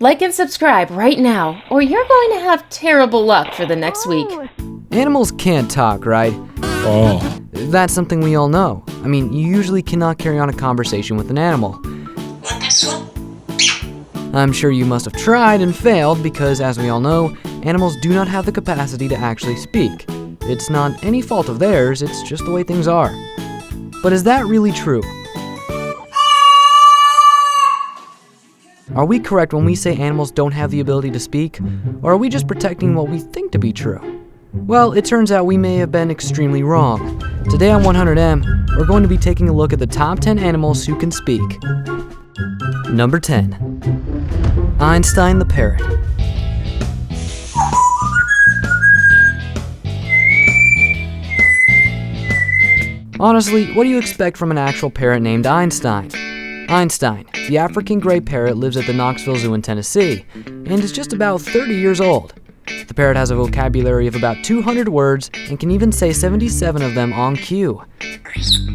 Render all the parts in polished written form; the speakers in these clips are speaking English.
Like and subscribe right now, or you're going to have terrible luck for the next week. Animals can't talk, right? Oh. That's something we all know. I mean, you usually cannot carry on a conversation with an animal. I'm sure you must have tried and failed because, as we all know, animals do not have the capacity to actually speak. It's not any fault of theirs, it's just the way things are. But is that really true? Are we correct when we say animals don't have the ability to speak, or are we just protecting what we think to be true? Well, it turns out we may have been extremely wrong. Today on 100M, we're going to be taking a look at the top 10 animals who can speak. Number 10. Einstein the parrot. Honestly, what do you expect from an actual parrot named Einstein? Einstein, the African gray parrot, lives at the Knoxville Zoo in Tennessee and is just about 30 years old. The parrot has a vocabulary of about 200 words and can even say 77 of them on cue.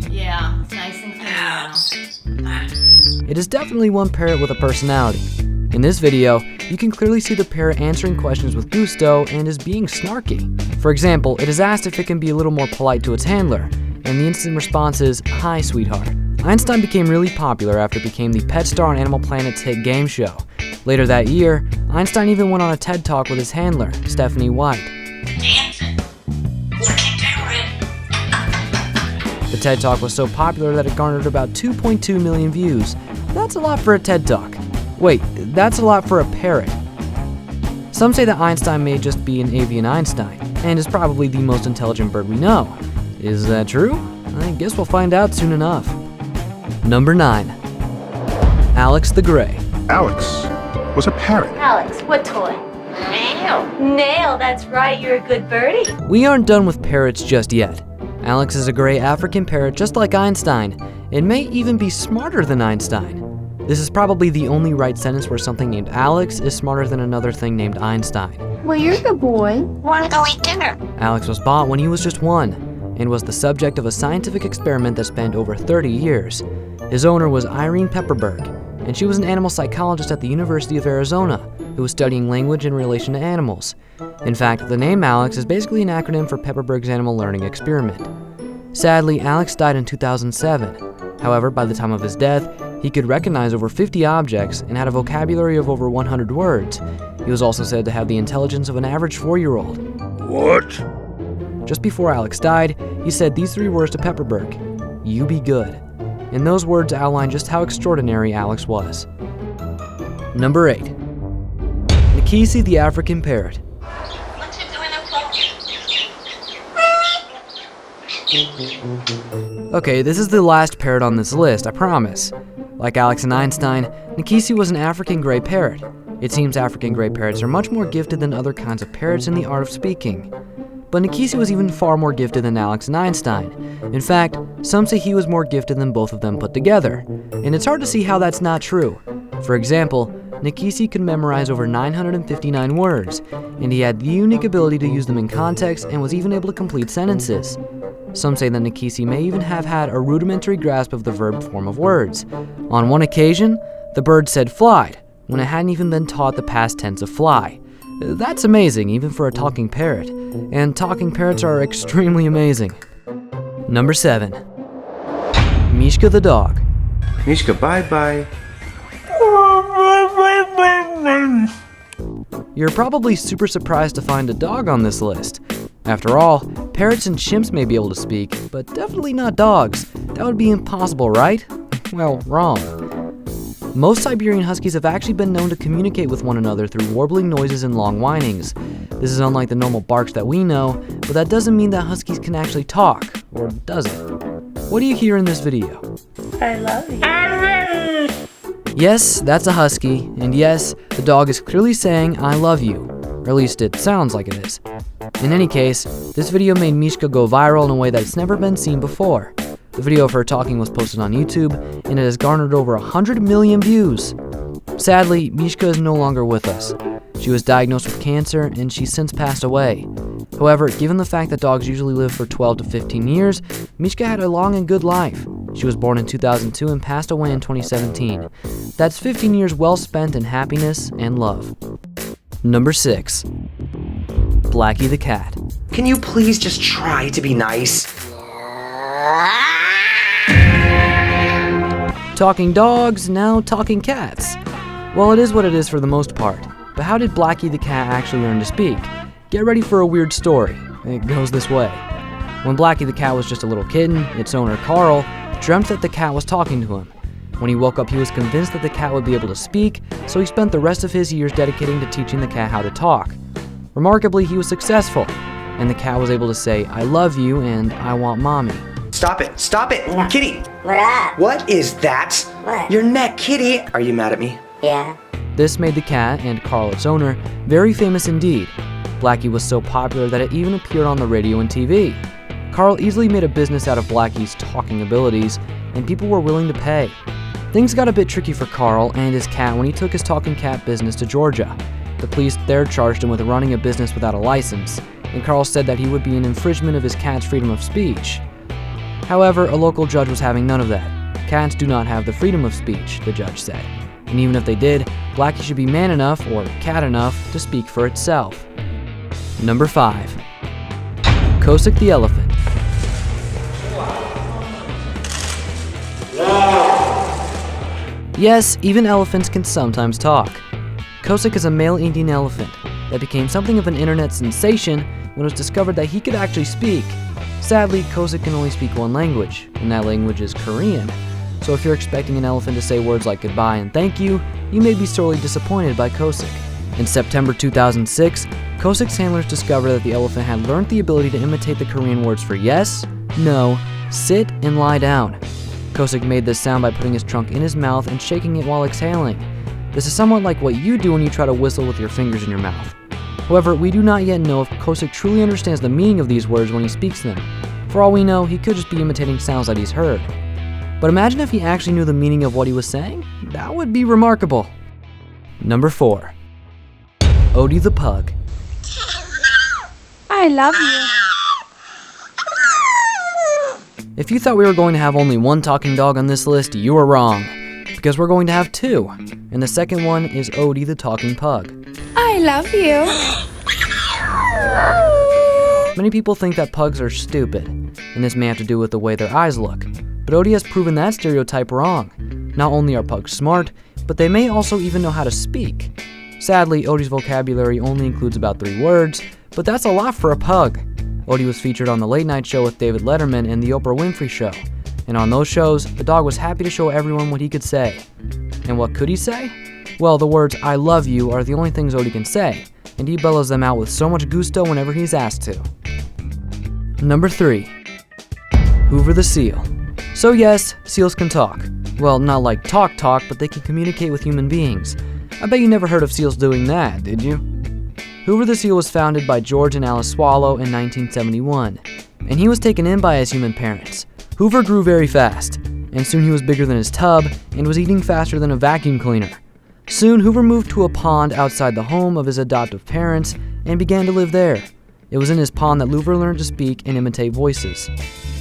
Yeah, it's nice and clean now. It is definitely one parrot with a personality. In this video, you can clearly see the parrot answering questions with gusto and is being snarky. For example, it is asked if it can be a little more polite to its handler, and the instant response is, "Hi, sweetheart." Einstein became really popular after it became the pet star on Animal Planet's hit game show. Later that year, Einstein even went on a TED Talk with his handler, Stephanie White. The TED Talk was so popular that it garnered about 2.2 million views. That's a lot for a TED Talk. Wait, that's a lot for a parrot. Some say that Einstein may just be an avian Einstein, and is probably the most intelligent bird we know. Is that true? I guess we'll find out soon enough. Number 9. Alex the Gray. Alex was a parrot. Alex, what toy? Nail. Nail, that's right, you're a good birdie. We aren't done with parrots just yet. Alex is a gray African parrot just like Einstein, and may even be smarter than Einstein. This is probably the only right sentence where something named Alex is smarter than another thing named Einstein. Well, you're a good boy. Wanna go eat dinner? Alex was bought when he was just 1, and was the subject of a scientific experiment that spanned over 30 years. His owner was Irene Pepperberg, and she was an animal psychologist at the University of Arizona who was studying language in relation to animals. In fact, the name Alex is basically an acronym for Pepperberg's Animal Learning Experiment. Sadly, Alex died in 2007. However, by the time of his death, he could recognize over 50 objects and had a vocabulary of over 100 words. He was also said to have the intelligence of an average 4-year-old. What? Just before Alex died, he said these 3 words to Pepperberg: "You be good." And those words outline just how extraordinary Alex was. Number 8. Nikisi the African parrot. What you doing up? Okay, this is the last parrot on this list, I promise. Like Alex and Einstein, Nikisi was an African gray parrot. It seems African gray parrots are much more gifted than other kinds of parrots in the art of speaking. But Nikisi was even far more gifted than Alex and Einstein. In fact, some say he was more gifted than both of them put together. And it's hard to see how that's not true. For example, Nikisi could memorize over 959 words, and he had the unique ability to use them in context and was even able to complete sentences. Some say that Nikisi may even have had a rudimentary grasp of the verb form of words. On one occasion, the bird said flied, when it hadn't even been taught the past tense of fly. That's amazing, even for a talking parrot. And talking parrots are extremely amazing. Number 7. Mishka the dog. Mishka, bye-bye. You're probably super surprised to find a dog on this list. After all, parrots and chimps may be able to speak, but definitely not dogs. That would be impossible, right? Well, wrong. Most Siberian Huskies have actually been known to communicate with one another through warbling noises and long whinings. This is unlike the normal barks that we know, but that doesn't mean that Huskies can actually talk, or does it? What do you hear in this video? I love you. Yes, that's a husky, and yes, the dog is clearly saying, "I love you," or at least it sounds like it is. In any case, this video made Mishka go viral in a way that's never been seen before. The video of her talking was posted on YouTube, and it has garnered over 100 million views. Sadly, Mishka is no longer with us. She was diagnosed with cancer, and she's since passed away. However, given the fact that dogs usually live for 12 to 15 years, Mishka had a long and good life. She was born in 2002 and passed away in 2017. That's 15 years well spent in happiness and love. Number 6. Blackie the cat. Can you please just try to be nice? Talking dogs, now talking cats. Well, it is what it is for the most part. But how did Blackie the cat actually learn to speak? Get ready for a weird story. It goes this way. When Blackie the cat was just a little kitten, its owner, Carl, dreamt that the cat was talking to him. When he woke up, he was convinced that the cat would be able to speak, so he spent the rest of his years dedicating to teaching the cat how to talk. Remarkably, he was successful, and the cat was able to say, "I love you," and "I want mommy." Stop it! Stop it! Kitty! What up? What is that? What? Your neck, Kitty! Are you mad at me? Yeah. This made the cat, and Carl, its owner, very famous indeed. Blackie was so popular that it even appeared on the radio and TV. Carl easily made a business out of Blackie's talking abilities, and people were willing to pay. Things got a bit tricky for Carl and his cat when he took his talking cat business to Georgia. The police there charged him with running a business without a license, and Carl said that he would be an infringement of his cat's freedom of speech. However, a local judge was having none of that. Cats do not have the freedom of speech, the judge said. And even if they did, Blackie should be man enough, or cat enough, to speak for itself. Number 5. Kosik the elephant. Yes, even elephants can sometimes talk. Kosik is a male Indian elephant that became something of an internet sensation when it was discovered that he could actually speak. Sadly, Kosik can only speak one language, and that language is Korean. So if you're expecting an elephant to say words like goodbye and thank you, you may be sorely disappointed by Kosik. In September 2006, Kosik's handlers discovered that the elephant had learned the ability to imitate the Korean words for yes, no, sit, and lie down. Kosik made this sound by putting his trunk in his mouth and shaking it while exhaling. This is somewhat like what you do when you try to whistle with your fingers in your mouth. However, we do not yet know if Kosik truly understands the meaning of these words when he speaks them. For all we know, he could just be imitating sounds that he's heard. But imagine if he actually knew the meaning of what he was saying? That would be remarkable. Number 4. Odie the pug. I love you. If you thought we were going to have only one talking dog on this list, you were wrong. Because we're going to have 2. And the second one is Odie the talking pug. I love you. Many people think that pugs are stupid, and this may have to do with the way their eyes look. But Odie has proven that stereotype wrong. Not only are pugs smart, but they may also even know how to speak. Sadly, Odie's vocabulary only includes about 3 words, but that's a lot for a pug. Odie was featured on The Late Night Show with David Letterman and The Oprah Winfrey Show. And on those shows, the dog was happy to show everyone what he could say. And what could he say? Well, the words "I love you" are the only things Odie can say, and he bellows them out with so much gusto whenever he's asked to. Number 3. Hoover the seal. So yes, seals can talk. Well, not like talk, but they can communicate with human beings. I bet you never heard of seals doing that, did you? Hoover the seal was founded by George and Alice Swallow in 1971, and he was taken in by his human parents. Hoover grew very fast, and soon he was bigger than his tub and was eating faster than a vacuum cleaner. Soon, Hoover moved to a pond outside the home of his adoptive parents and began to live there. It was in his pond that Hoover learned to speak and imitate voices.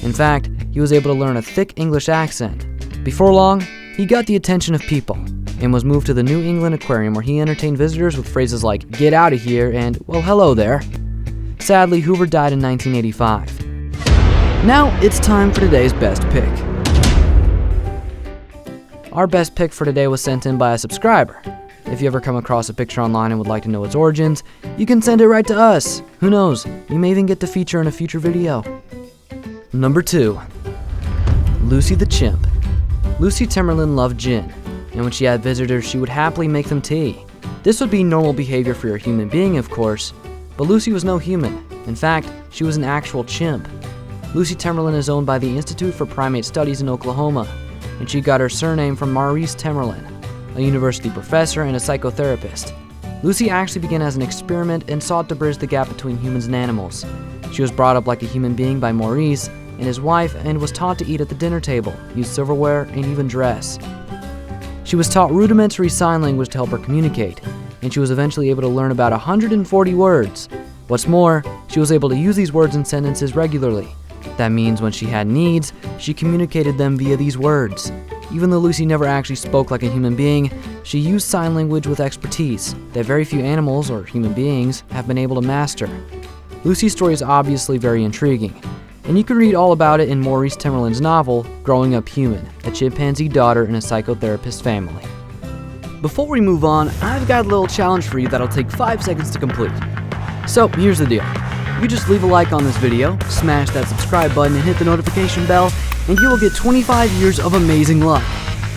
In fact, he was able to learn a thick English accent. Before long, he got the attention of people and was moved to the New England Aquarium, where he entertained visitors with phrases like "get out of here" and "well, hello there." Sadly, Hoover died in 1985. Now it's time for today's best pick. Our best pick for today was sent in by a subscriber. If you ever come across a picture online and would like to know its origins, you can send it right to us. Who knows, you may even get to feature in a future video. Number 2. Lucy the chimp. Lucy Timmerlin loved gin, and when she had visitors, she would happily make them tea. This would be normal behavior for a human being, of course, but Lucy was no human. In fact, she was an actual chimp. Lucy Timmerlin is owned by the Institute for Primate Studies in Oklahoma, and she got her surname from Maurice Timmerlin, a university professor and a psychotherapist. Lucy actually began as an experiment and sought to bridge the gap between humans and animals. She was brought up like a human being by Maurice and his wife and was taught to eat at the dinner table, use silverware, and even dress. She was taught rudimentary sign language to help her communicate, and she was eventually able to learn about 140 words. What's more, she was able to use these words in sentences regularly, That means when she had needs, she communicated them via these words. Even though Lucy never actually spoke like a human being, she used sign language with expertise that very few animals or human beings have been able to master. Lucy's story is obviously very intriguing, and you can read all about it in Maurice Timmerland's novel, Growing Up Human, a chimpanzee daughter in a psychotherapist family. Before we move on, I've got a little challenge for you that'll take 5 seconds to complete. So here's the deal. You just leave a like on this video, smash that subscribe button and hit the notification bell, and you will get 25 years of amazing luck.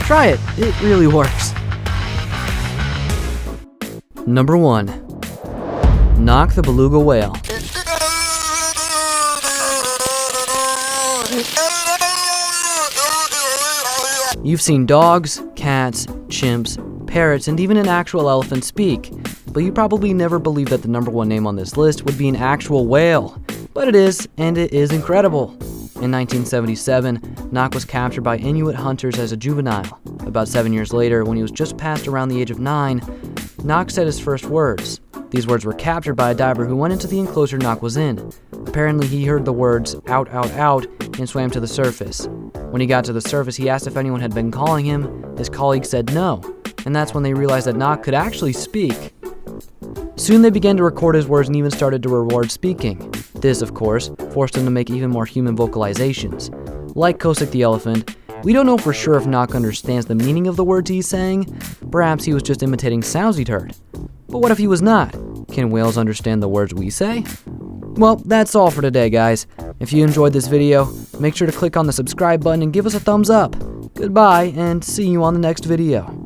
Try it really works. Number 1. Knock the beluga whale. You've seen dogs, cats, chimps, parrots, and even an actual elephant speak, but you probably never believed that the number 1 name on this list would be an actual whale. But it is, and it is incredible. In 1977, Knock was captured by Inuit hunters as a juvenile. About 7 years later, when he was just past around the age of 9, Knock said his first words. These words were captured by a diver who went into the enclosure Knock was in. Apparently, he heard the words, "out, out, out," and swam to the surface. When he got to the surface, he asked if anyone had been calling him. His colleague said no, and that's when they realized that Knock could actually speak. Soon they began to record his words and even started to reward speaking. This, of course, forced him to make even more human vocalizations. Like Kosik the elephant, we don't know for sure if Knock understands the meaning of the words he's saying. Perhaps he was just imitating sounds he'd heard. But what if he was not? Can whales understand the words we say? Well, that's all for today, guys. If you enjoyed this video, make sure to click on the subscribe button and give us a thumbs up. Goodbye, and see you on the next video.